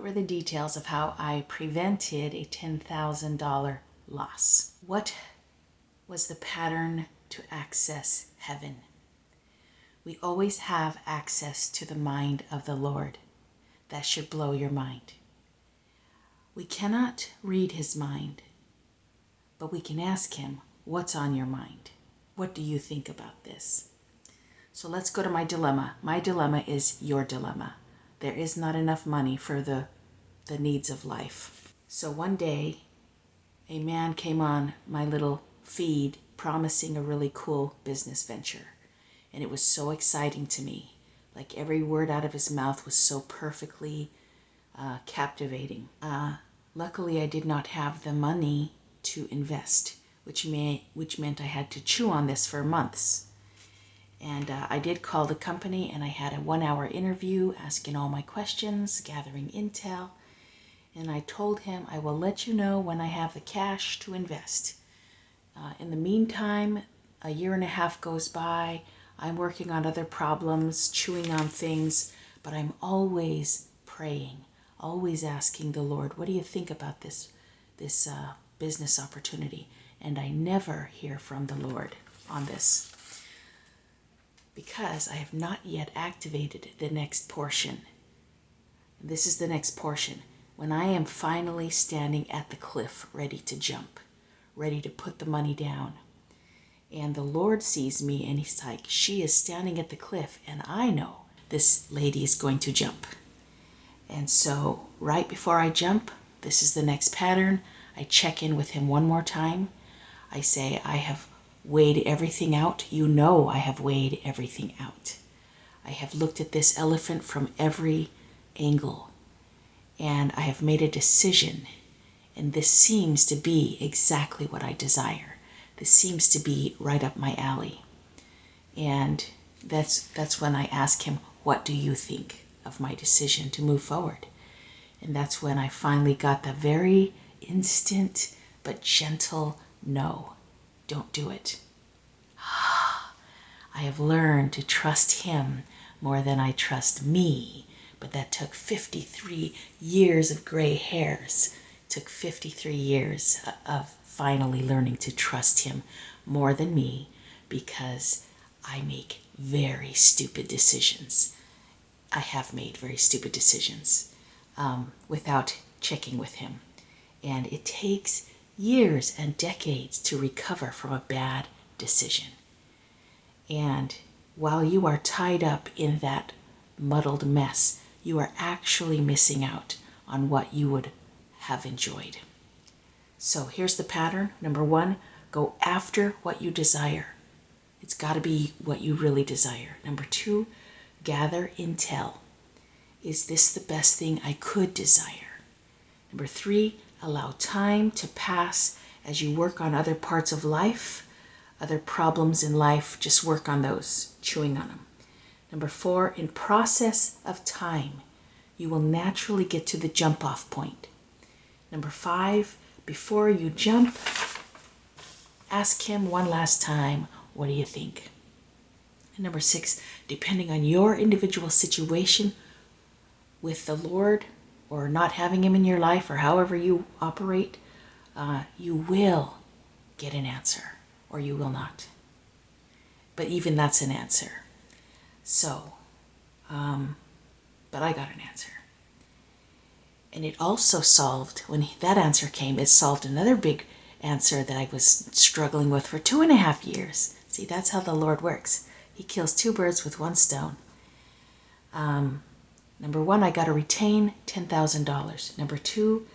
were the details of how I prevented a $10,000 loss. What was the pattern to access heaven? We always have access to the mind of the Lord. That should blow your mind. We cannot read his mind, but we can ask him, what's on your mind? What do you think about this? So let's go to my dilemma. My dilemma is your dilemma. There is not enough money for the needs of life. So one day, a man came on my little feed promising a really cool business venture. And it was so exciting to me. Like every word out of his mouth was so perfectly captivating. Luckily, I did not have the money to invest, which meant I had to chew on this for months. And I did call the company, and I had a 1-hour interview asking all my questions, gathering intel. And I told him, I will let you know when I have the cash to invest. In the meantime, a year and a half goes by. I'm working on other problems, chewing on things, but I'm always praying, always asking the Lord, what do you think about this business opportunity? And I never hear from the Lord on this because I have not yet activated the next portion. This is the next portion. When I am finally standing at the cliff, ready to jump, ready to put the money down. And the Lord sees me and he's like, she is standing at the cliff and I know this lady is going to jump. And so right before I jump, this is the next pattern. I check in with him one more time. I say, I have weighed everything out. You know I have weighed everything out. I have looked at this elephant from every angle. And I have made a decision. And this seems to be exactly what I desire. This seems to be right up my alley. And that's when I ask him, what do you think of my decision to move forward? And that's when I finally got the very instant but gentle no. Don't do it. I have learned to trust him more than I trust me. But that took 53 years of gray hairs. It took 53 years of finally learning to trust him more than me, because I make very stupid decisions. I have made very stupid decisions without checking with him. And it takes years and decades to recover from a bad decision. And while you are tied up in that muddled mess, you are actually missing out on what you would have enjoyed. So here's the pattern. Number 1, go after what you desire. It's got to be what you really desire. Number 2, gather intel. Is this the best thing I could desire? Number 3, allow time to pass as you work on other parts of life, other problems in life. Just work on those, chewing on them. Number 4, in process of time, you will naturally get to the jump-off point. Number 5, before you jump, ask him one last time, what do you think? And number 6, depending on your individual situation with the Lord, or not having him in your life, or however you operate, you will get an answer, or you will not. But even that's an answer. So, but I got an answer. And it also solved, when that answer came, it solved another big answer that I was struggling with for 2.5 years. See, that's how the Lord works. He kills 2 birds with 1 stone. Number 1, I got to retain $10,000. Number 2,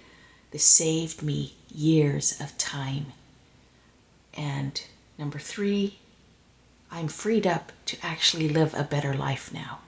this saved me years of time. And number 3, I'm freed up to actually live a better life now.